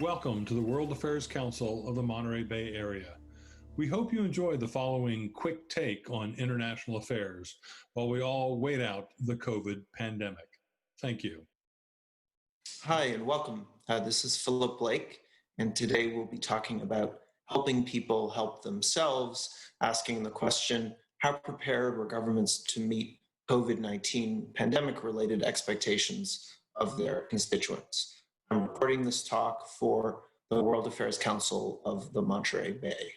Welcome to the World Affairs Council of the Monterey Bay Area. We hope you enjoy the following quick take on international affairs while we all wait out the COVID pandemic. Thank you. Hi and welcome. This is Philipp Bleek, and today we'll be talking about helping people help themselves, asking the question, how prepared were governments to meet COVID-19 pandemic-related expectations of their constituents? I'm recording this talk for the World Affairs Council of the Monterey Bay.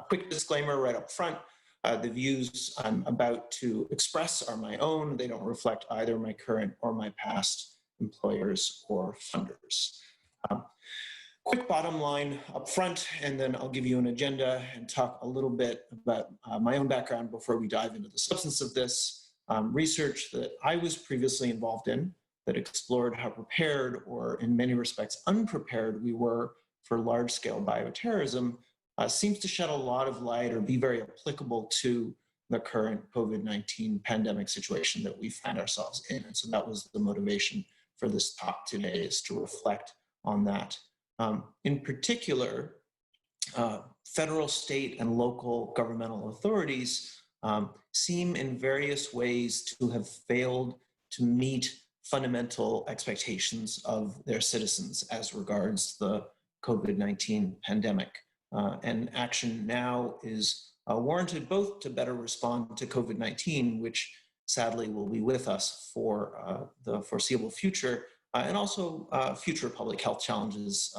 Quick disclaimer right up front, the views I'm about to express are my own. They don't reflect either my current or my past employers or funders. Quick bottom line up front, and then I'll give you an agenda and talk a little bit about my own background before we dive into the substance of this. Research that I was previously involved in that explored how prepared, or in many respects unprepared, we were for large-scale bioterrorism seems to shed a lot of light or be very applicable to the current COVID-19 pandemic situation that we find ourselves in. And so that was the motivation for this talk today, is to reflect on that. In particular, federal, state, and local governmental authorities seem in various ways to have failed to meet fundamental expectations of their citizens as regards the COVID-19 pandemic. And action now is warranted both to better respond to COVID-19, which sadly will be with us for the foreseeable future, and also future public health challenges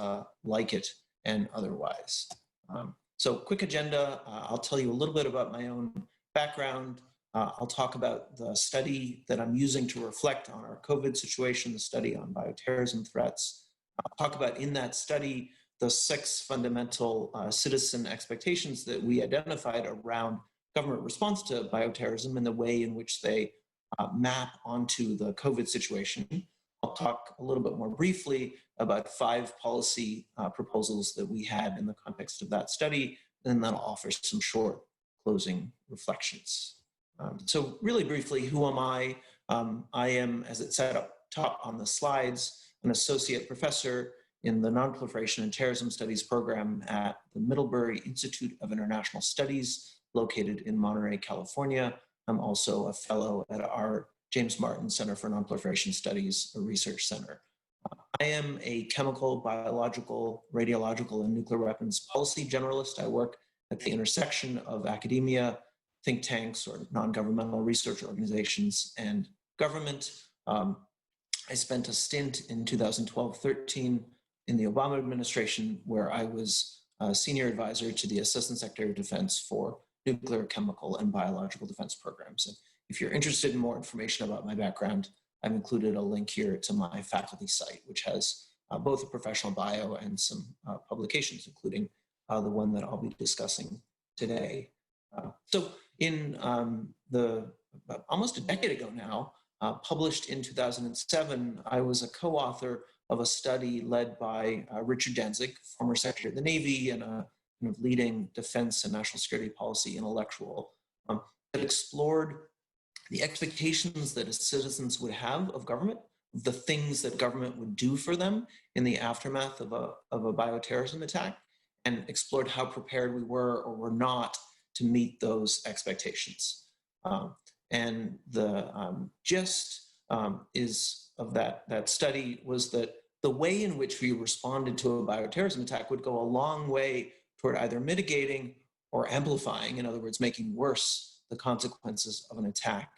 like it and otherwise. So quick agenda, I'll tell you a little bit about my own background. I'll talk about the study that I'm using to reflect on our COVID situation, the study on bioterrorism threats. I'll talk about in that study the 6 fundamental citizen expectations that we identified around government response to bioterrorism and the way in which they map onto the COVID situation. I'll talk a little bit more briefly about 5 policy proposals that we had in the context of that study, and then I'll offer some short closing reflections. So really briefly, who am I? I am, as it's set up top on the slides, an associate professor in the Nonproliferation and Terrorism Studies program at the Middlebury Institute of International Studies, located in Monterey, California. I'm also a fellow at our James Martin Center for Nonproliferation Studies, a research center. I am a chemical, biological, radiological, and nuclear weapons policy generalist. I work at the intersection of academia, think tanks, or non-governmental research organizations, and government. I spent a stint in 2012-13 in the Obama administration, where I was a senior advisor to the Assistant Secretary of Defense for nuclear, chemical, and biological defense programs. And if you're interested in more information about my background, I've included a link here to my faculty site, which has both a professional bio and some publications, including the one that I'll be discussing today. So in almost a decade ago now, published in 2007, I was a co-author of a study led by Richard Danzig, former Secretary of the Navy and a kind of leading defense and national security policy intellectual, that explored the expectations that citizens would have of government, the things that government would do for them in the aftermath of a bioterrorism attack, and explored how prepared we were or were not to meet those expectations. And the gist is of that study was that the way in which we responded to a bioterrorism attack would go a long way toward either mitigating or amplifying, in other words, making worse the consequences of an attack.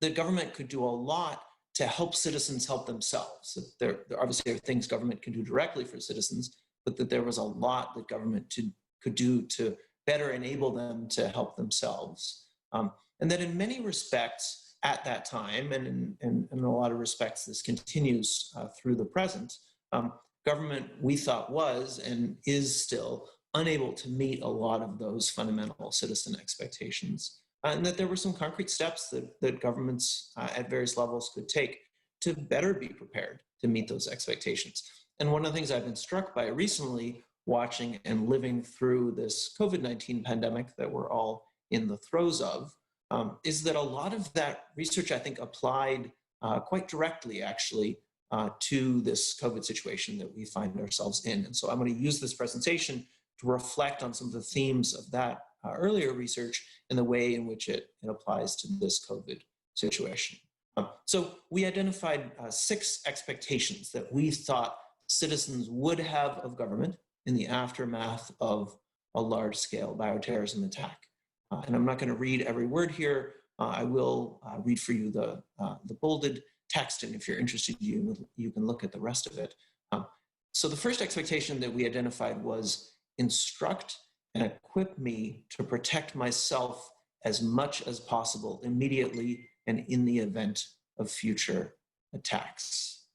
The government could do a lot to help citizens help themselves. There obviously are things government can do directly for citizens, but that there was a lot that government could do to better enable them to help themselves. And that in many respects, at that time, and in a lot of respects, this continues through the present, government, we thought, was and is still unable to meet a lot of those fundamental citizen expectations. And that there were some concrete steps that governments at various levels could take to better be prepared to meet those expectations. And one of the things I've been struck by recently, watching and living through this COVID-19 pandemic that we're all in the throes of, is that a lot of that research, I think, applied quite directly, actually, to this COVID situation that we find ourselves in. And so I'm going to use this presentation to reflect on some of the themes of that earlier research and the way in which it applies to this COVID situation. So we identified 6 expectations that we thought citizens would have of government in the aftermath of a large-scale bioterrorism attack. And I'm not going to read every word here. I will read for you the bolded text, and if you're interested, you can look at the rest of it. So the first expectation that we identified was instruct and equip me to protect myself as much as possible immediately and in the event of future attacks.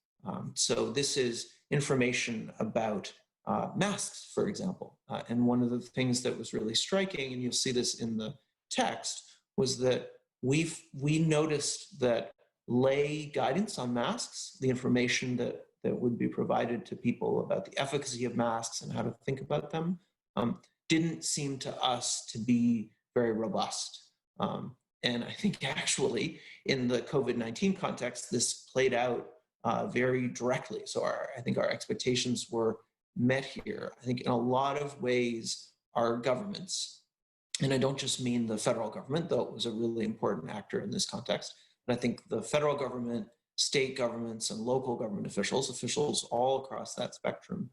So this is information about masks, for example. And one of the things that was really striking, and you'll see this in the text, was that we noticed that lay guidance on masks, the information that would be provided to people about the efficacy of masks and how to think about them, didn't seem to us to be very robust. And I think actually in the COVID-19 context, this played out very directly. So I think our expectations were met here. I think in a lot of ways, our governments, and I don't just mean the federal government, though it was a really important actor in this context, but I think the federal government, state governments, and local government officials all across that spectrum,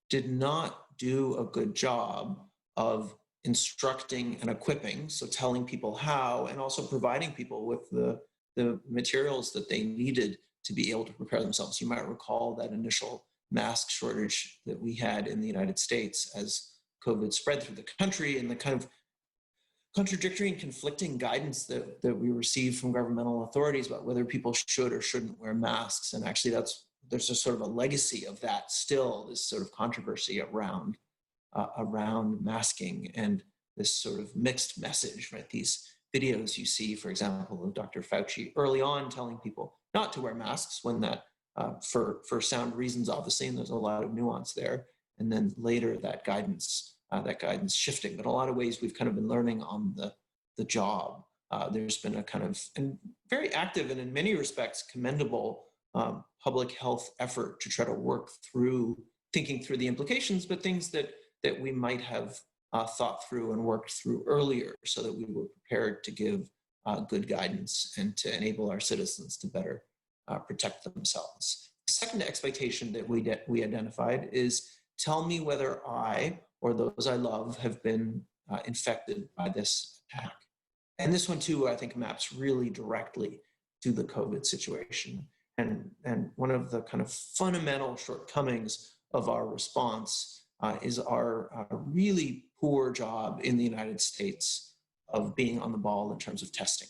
did not do a good job of instructing and equipping, so telling people how, and also providing people with the materials that they needed to be able to prepare themselves. You might recall that initial mask shortage that we had in the United States as COVID spread through the country, and the kind of contradictory and conflicting guidance that we received from governmental authorities about whether people should or shouldn't wear masks. And actually there's a sort of a legacy of that still, this sort of controversy around masking and this sort of mixed message, right? These videos you see, for example, of Dr. Fauci early on telling people not to wear masks when that, for sound reasons, obviously, and there's a lot of nuance there. And then later that guidance shifting. But in a lot of ways, we've kind of been learning on the job. There's been a kind of, and very active and in many respects commendable public health effort to try to work through, thinking through the implications, but things that we might have thought through and worked through earlier so that we were prepared to give good guidance and to enable our citizens to better protect themselves. The second expectation that we identified is tell me whether I or those I love have been infected by this attack. And this one too, I think, maps really directly to the COVID situation. And one of the kind of fundamental shortcomings of our response is our really poor job in the United States of being on the ball in terms of testing,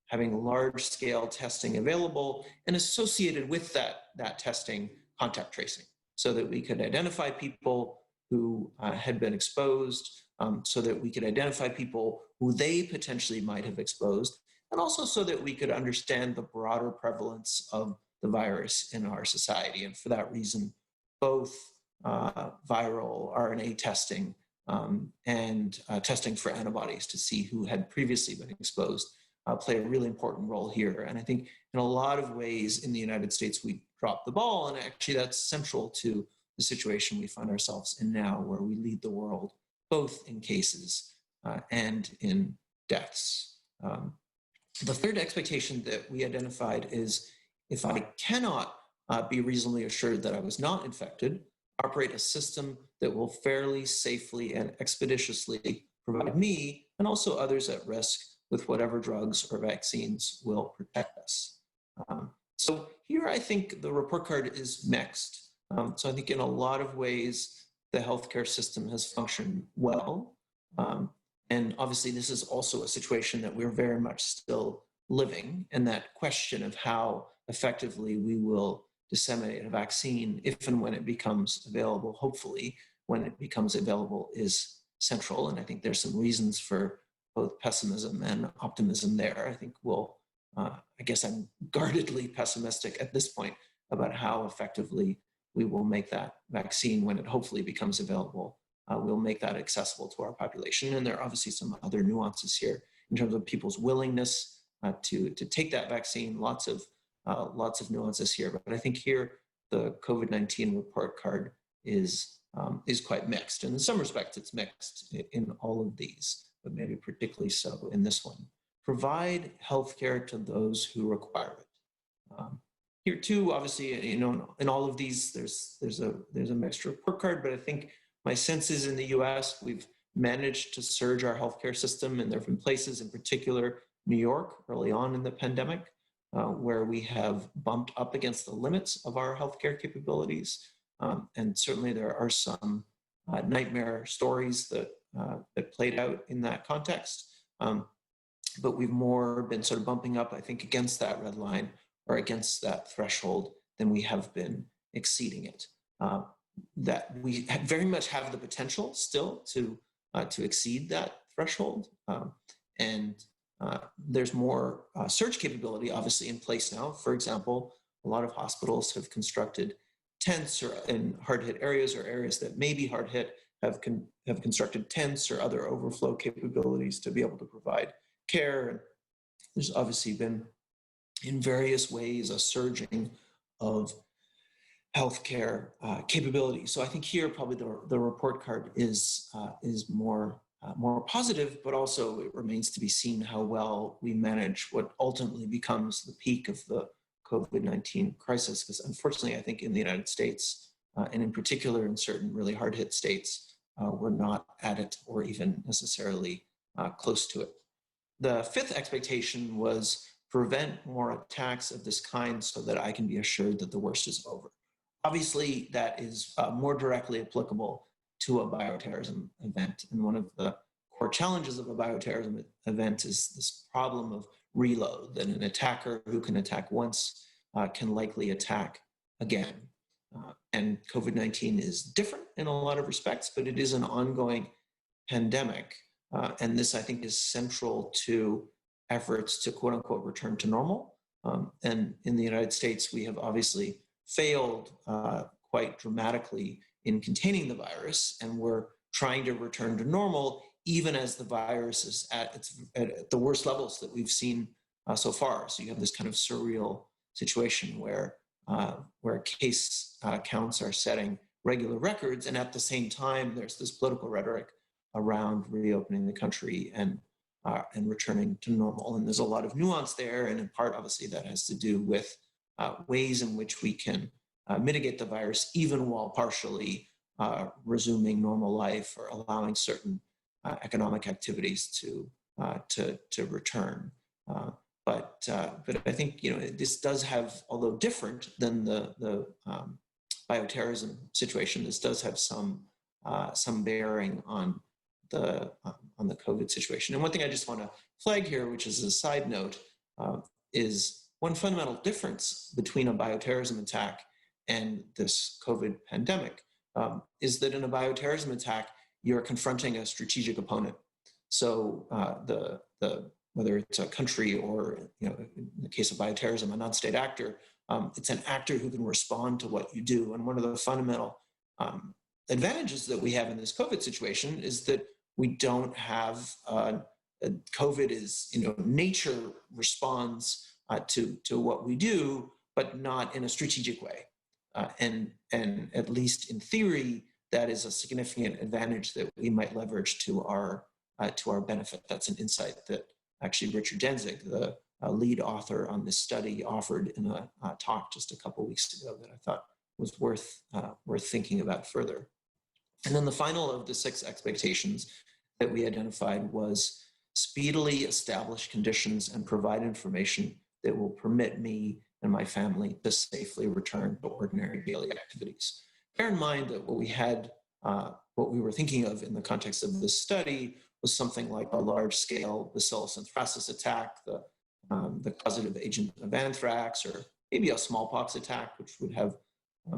having large-scale testing available and associated with that testing, contact tracing, so that we could identify people who had been exposed, so that we could identify people who they potentially might have exposed, and also so that we could understand the broader prevalence of the virus in our society. And for that reason, both viral RNA testing and testing for antibodies to see who had previously been exposed play a really important role here. And I think in a lot of ways in the United States, we dropped the ball, and actually that's central to the situation we find ourselves in now, where we lead the world both in cases and in deaths. The third expectation that we identified is if I cannot be reasonably assured that I was not infected, operate a system that will fairly, safely, and expeditiously provide me and also others at risk with whatever drugs or vaccines will protect us. So here I think the report card is mixed. So I think in a lot of ways, the healthcare system has functioned well. And obviously this is also a situation that we're very much still living, and that question of how effectively we will disseminate a vaccine if and when it becomes available, hopefully when it becomes available, is central. And I think there's some reasons for both pessimism and optimism there. I think I guess I'm guardedly pessimistic at this point about how effectively we will make that vaccine when it hopefully becomes available. We'll make that accessible to our population. And there are obviously some other nuances here in terms of people's willingness to take that vaccine. Lots of lots of nuances here. But I think here the COVID-19 report card is quite mixed. And in some respects, it's mixed in all of these, but maybe particularly so in this one. Provide healthcare to those who require it. Here too, obviously, in all of these, there's a mixed report card, but I think my sense is in the US, we've managed to surge our healthcare system, and there have been places, in particular, New York, early on in the pandemic, where we have bumped up against the limits of our healthcare capabilities. And certainly there are some nightmare stories that played out in that context. But we've more been sort of bumping up, I think, against that red line or against that threshold than we have been exceeding it. That we very much have the potential still to exceed that threshold. There's more surge capability, obviously, in place now. For example, a lot of hospitals have constructed tents or in hard-hit areas or areas that may be hard-hit have constructed tents or other overflow capabilities to be able to provide care. And there's obviously been, in various ways, a surging of healthcare capability. So I think here probably the report card is more positive, but also it remains to be seen how well we manage what ultimately becomes the peak of the COVID-19 crisis. Because unfortunately, I think in the United States, and in particular in certain really hard-hit states, we're not at it or even necessarily close to it. The fifth expectation was prevent more attacks of this kind so that I can be assured that the worst is over. Obviously, that is more directly applicable to a bioterrorism event. And one of the core challenges of a bioterrorism event is this problem of reload, that an attacker who can attack once can likely attack again. And COVID-19 is different in a lot of respects, but it is an ongoing pandemic. And this, I think, is central to efforts to, quote unquote, return to normal. And in the United States, we have obviously failed quite dramatically in containing the virus, and we're trying to return to normal even as the virus is at the worst levels that we've seen so far. So you have this kind of surreal situation where case counts are setting regular records, and at the same time, there's this political rhetoric around reopening the country and returning to normal. And there's a lot of nuance there, and in part, obviously, that has to do with ways in which we can mitigate the virus, even while partially resuming normal life or allowing certain economic activities to return. But I think this does have, although different than the bioterrorism situation, this does have some bearing on the COVID situation. And one thing I just want to flag here, which is a side note, is one fundamental difference between a bioterrorism attack and this COVID pandemic is that in a bioterrorism attack, you're confronting a strategic opponent. So whether it's a country or, in the case of bioterrorism, a non-state actor, it's an actor who can respond to what you do. And one of the fundamental advantages that we have in this COVID situation is that we don't have COVID is, nature responds to what we do, but not in a strategic way. And at least in theory, that is a significant advantage that we might leverage to our benefit. That's an insight that actually Richard Danzig, the lead author on this study, offered in a talk just a couple of weeks ago that I thought was worth thinking about further. And then the final of the 6 expectations that we identified was speedily establish conditions and provide information that will permit me and my family to safely return to ordinary daily activities. Bear in mind that what we were thinking of in the context of this study was something like a large-scale bacillus anthracis attack, the causative agent of anthrax, or maybe a smallpox attack, which would have,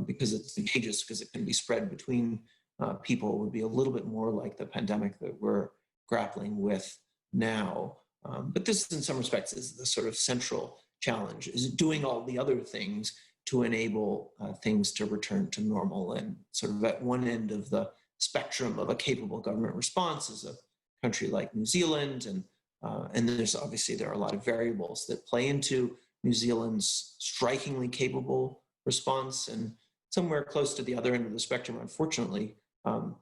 because it's contagious, because it can be spread between people, would be a little bit more like the pandemic that we're grappling with now. But this, in some respects, is the sort of central challenge, is doing all the other things to enable things to return to normal. And sort of at one end of the spectrum of a capable government response is a country like New Zealand. And there are a lot of variables that play into New Zealand's strikingly capable response, and somewhere close to the other end of the spectrum, unfortunately,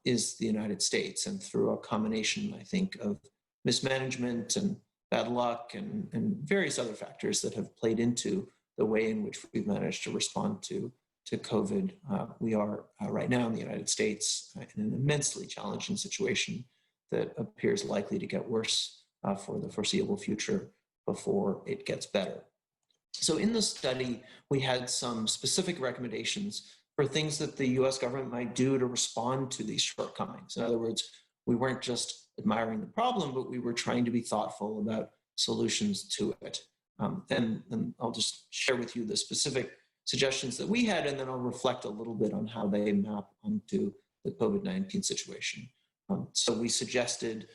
is the United States. And through a combination, I think, of mismanagement and bad luck and various other factors that have played into the way in which we've managed to respond to COVID, we are right now in the United States in an immensely challenging situation that appears likely to get worse for the foreseeable future before it gets better. So in the study, we had some specific recommendations for things that the US government might do to respond to these shortcomings. In other words, we weren't just admiring the problem, but we were trying to be thoughtful about solutions to it. And I'll just share with you the specific suggestions that we had, and then I'll reflect a little bit on how they map onto the COVID-19 situation. So we suggested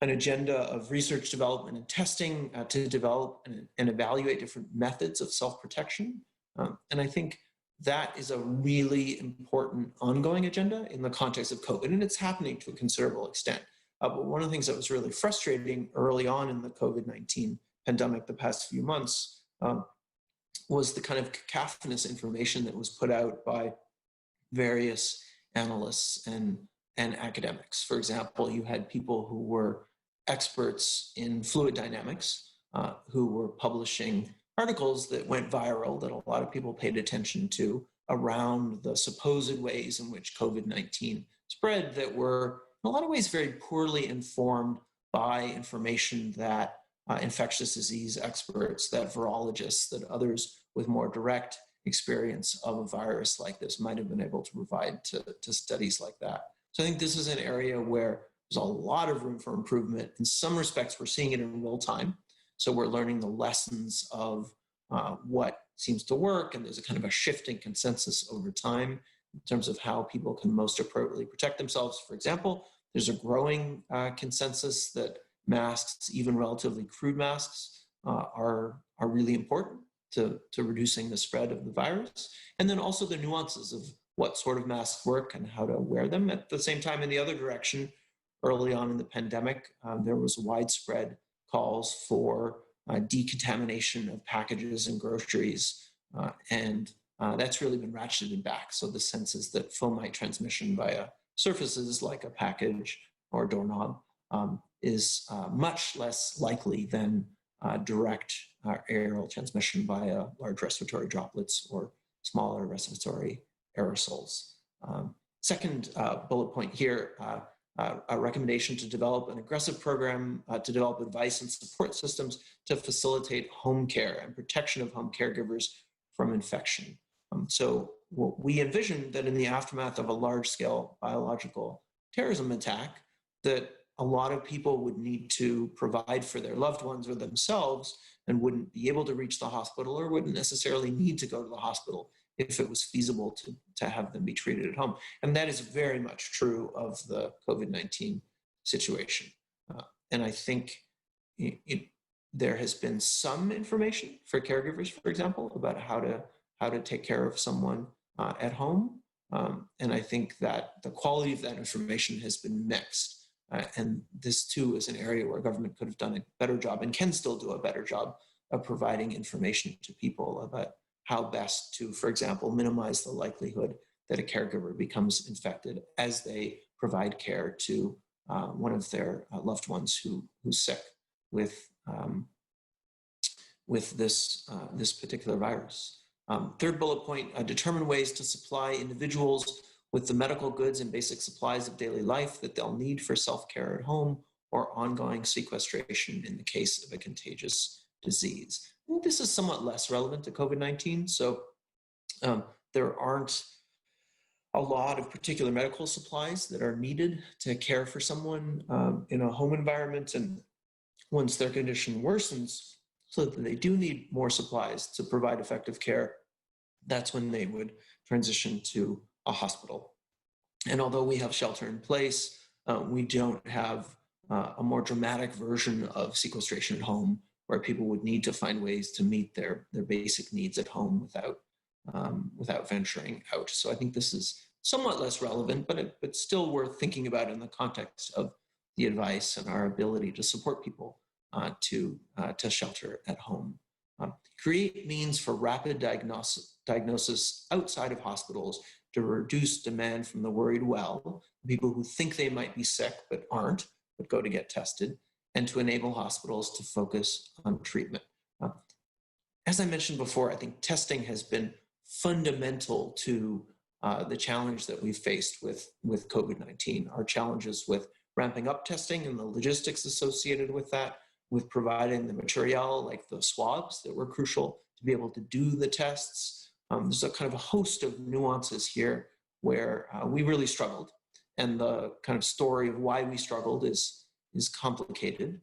an agenda of research, development, and testing to develop and evaluate different methods of self-protection. And I think that is a really important ongoing agenda in the context of COVID, and it's happening to a considerable extent. But one of the things that was really frustrating early on in the COVID-19 pandemic the past few months was the kind of cacophonous information that was put out by various analysts and academics. For example, you had people who were experts in fluid dynamics who were publishing articles that went viral that a lot of people paid attention to around the supposed ways in which COVID-19 spread that were in a lot of ways very poorly informed by information that infectious disease experts, that virologists, that others with more direct experience of a virus like this might have been able to provide to studies like that. So I think this is an area where there's a lot of room for improvement. In some respects, we're seeing it in real time. So we're learning the lessons of what seems to work, and there's a kind of a shifting consensus over time in terms of how people can most appropriately protect themselves. For example, there's a growing consensus that masks, even relatively crude masks, are really important to reducing the spread of the virus. And then also the nuances of what sort of masks work and how to wear them. At the same time, in the other direction, early on in the pandemic, there was widespread calls for decontamination of packages and groceries. And that's really been ratcheted back. So the sense is that fomite transmission via surfaces like a package or a doorknob is much less likely than direct aerial transmission via large respiratory droplets or smaller respiratory aerosols. Second bullet point here, a recommendation to develop an aggressive program to develop advice and support systems to facilitate home care and protection of home caregivers from infection. So we envisioned that in the aftermath of a large-scale biological terrorism attack, that a lot of people would need to provide for their loved ones or themselves and wouldn't be able to reach the hospital or wouldn't necessarily need to go to the hospital if it was feasible to have them be treated at home. And that is very much true of the COVID-19 situation. And I think there has been some information for caregivers, for example, about how to take care of someone at home. And I think that the quality of that information has been mixed. And this too is an area where government could have done a better job and can still do a better job of providing information to people about how best to, for example, minimize the likelihood that a caregiver becomes infected as they provide care to one of their loved ones who's sick with this particular virus. Third bullet point, determine ways to supply individuals with the medical goods and basic supplies of daily life that they'll need for self-care at home or ongoing sequestration in the case of a contagious disease. This is somewhat less relevant to COVID-19. So there aren't a lot of particular medical supplies that are needed to care for someone in a home environment. And once their condition worsens so that they do need more supplies to provide effective care, that's when they would transition to a hospital. And although we have shelter in place, we don't have a more dramatic version of sequestration at home where people would need to find ways to meet their basic needs at home without venturing out. So I think this is somewhat less relevant, but still worth thinking about in the context of the advice and our ability to support people to shelter at home. Create means for rapid diagnosis outside of hospitals to reduce demand from the worried well, people who think they might be sick but aren't, but go to get tested, and to enable hospitals to focus on treatment. As I mentioned before, I think testing has been fundamental to the challenge that we've faced with COVID-19. Our challenges with ramping up testing and the logistics associated with that, with providing the material like the swabs that were crucial to be able to do the tests. There's a kind of a host of nuances here where we really struggled. And the kind of story of why we struggled is complicated,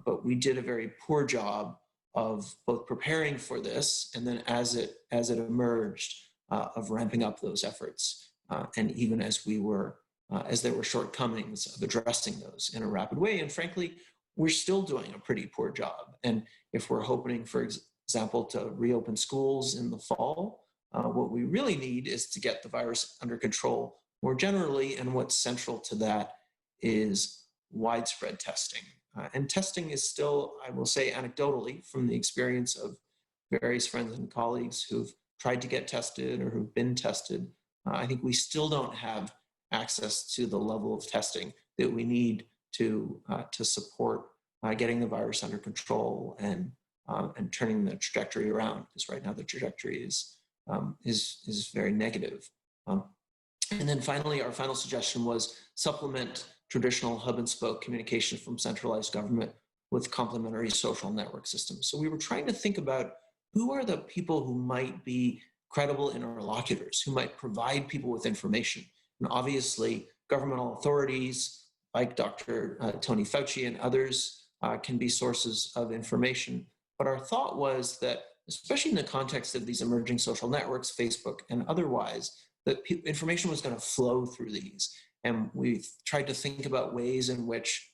but we did a very poor job of both preparing for this and then as it emerged, of ramping up those efforts. And even as there were shortcomings of addressing those in a rapid way. And frankly, we're still doing a pretty poor job. And if we're hoping, for example, to reopen schools in the fall, what we really need is to get the virus under control more generally. And what's central to that is widespread testing. And testing is still, I will say anecdotally, from the experience of various friends and colleagues who've tried to get tested or who've been tested, I think we still don't have access to the level of testing that we need to support getting the virus under control and turning the trajectory around. Because right now the trajectory is very negative. And then finally, our final suggestion was supplement traditional hub and spoke communication from centralized government with complementary social network systems. So we were trying to think about who are the people who might be credible interlocutors, who might provide people with information. And obviously, governmental authorities like Dr. Tony Fauci and others can be sources of information. But our thought was that, especially in the context of these emerging social networks, Facebook and otherwise, that information was going to flow through these. And we tried to think about ways in which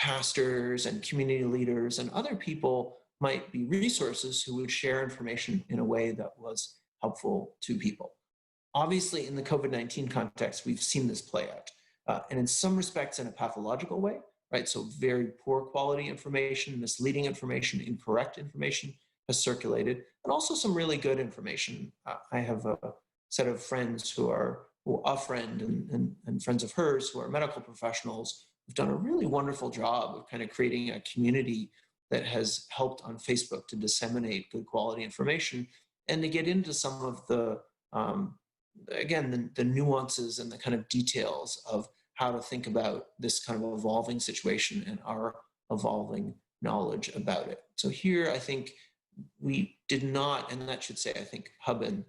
pastors and community leaders and other people might be resources who would share information in a way that was helpful to people. Obviously, in the COVID-19 context, we've seen this play out. And in some respects, in a pathological way, right? So very poor quality information, misleading information, incorrect information has circulated, and also some really good information. I have a set of friends who are a friend and friends of hers who are medical professionals who've done a really wonderful job of kind of creating a community that has helped on Facebook to disseminate good quality information and to get into some of the, again, the nuances and the kind of details of how to think about this kind of evolving situation and our evolving knowledge about it. So here, I think we did not, and that should say, I think hub and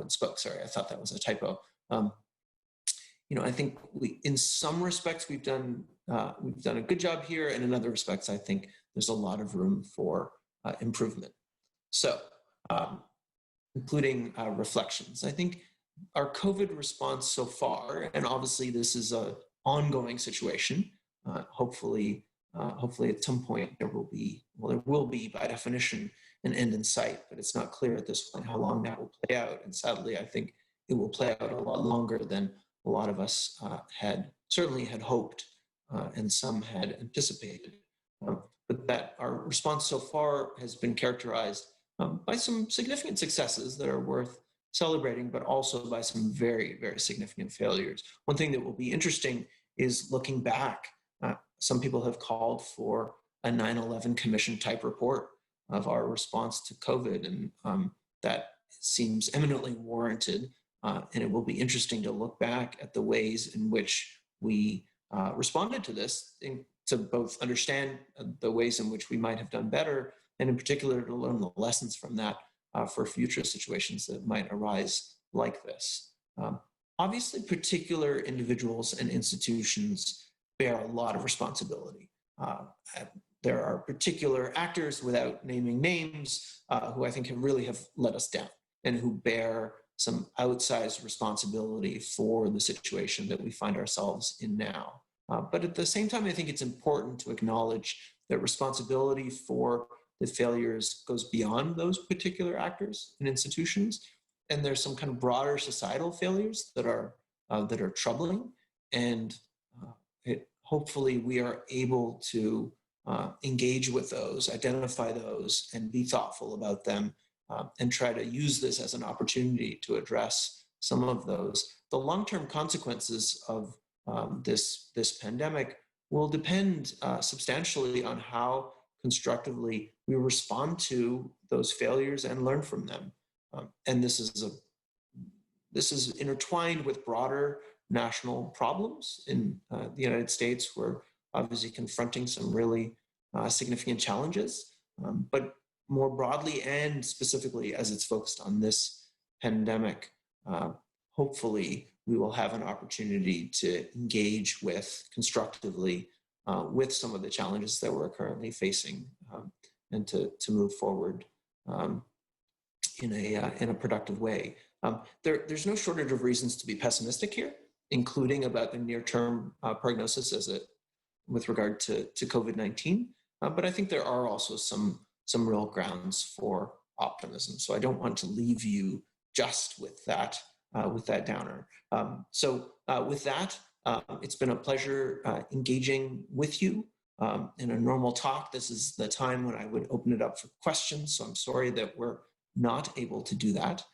spoke, sorry, I thought that was a typo. I think in some respects, we've done a good job here, and in other respects, I think there's a lot of room for improvement. So, including reflections. I think our COVID response so far, and obviously this is an ongoing situation. Hopefully at some point there will be by definition an end in sight, but it's not clear at this point how long that will play out. And sadly, I think it will play out a lot longer than a lot of us had hoped and some had anticipated. But that our response so far has been characterized by some significant successes that are worth celebrating, but also by some very, very significant failures. One thing that will be interesting is looking back. Some people have called for a 9/11 commission type report of our response to COVID, and that seems eminently warranted. And it will be interesting to look back at the ways in which we responded to this, to both understand the ways in which we might have done better, and in particular to learn the lessons from that for future situations that might arise like this. Obviously, particular individuals and institutions bear a lot of responsibility. There are particular actors, without naming names, who I think really have let us down and who bear some outsized responsibility for the situation that we find ourselves in now. But at the same time, I think it's important to acknowledge that responsibility for the failures goes beyond those particular actors and institutions. And there's some kind of broader societal failures that are troubling. And hopefully we are able to engage with those, identify those, and be thoughtful about them, and try to use this as an opportunity to address some of those. The long-term consequences of this pandemic will depend substantially on how constructively we respond to those failures and learn from them. And this is intertwined with broader national problems in the United States. We're obviously confronting some really significant challenges, but more broadly and specifically as it's focused on this pandemic, hopefully we will have an opportunity to engage with constructively with some of the challenges that we're currently facing, and to move forward in a productive way. There's no shortage of reasons to be pessimistic here, including about the near-term prognosis with regard to COVID-19. But I think there are also some real grounds for optimism. So I don't want to leave you just with that downer. With that, it's been a pleasure engaging with you. In a normal talk, this is the time when I would open it up for questions. So I'm sorry that we're not able to do that.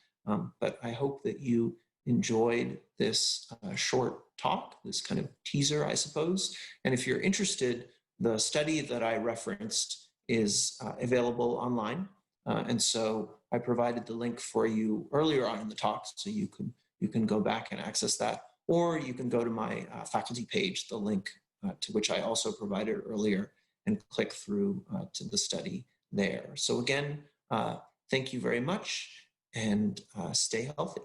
But I hope that you enjoyed this short talk, this kind of teaser, I suppose. And if you're interested, the study that I referenced is available online. And so I provided the link for you earlier on in the talk, so you can go back and access that. Or you can go to my faculty page, the link to which I also provided earlier, and click through to the study there. So again, thank you very much, and stay healthy.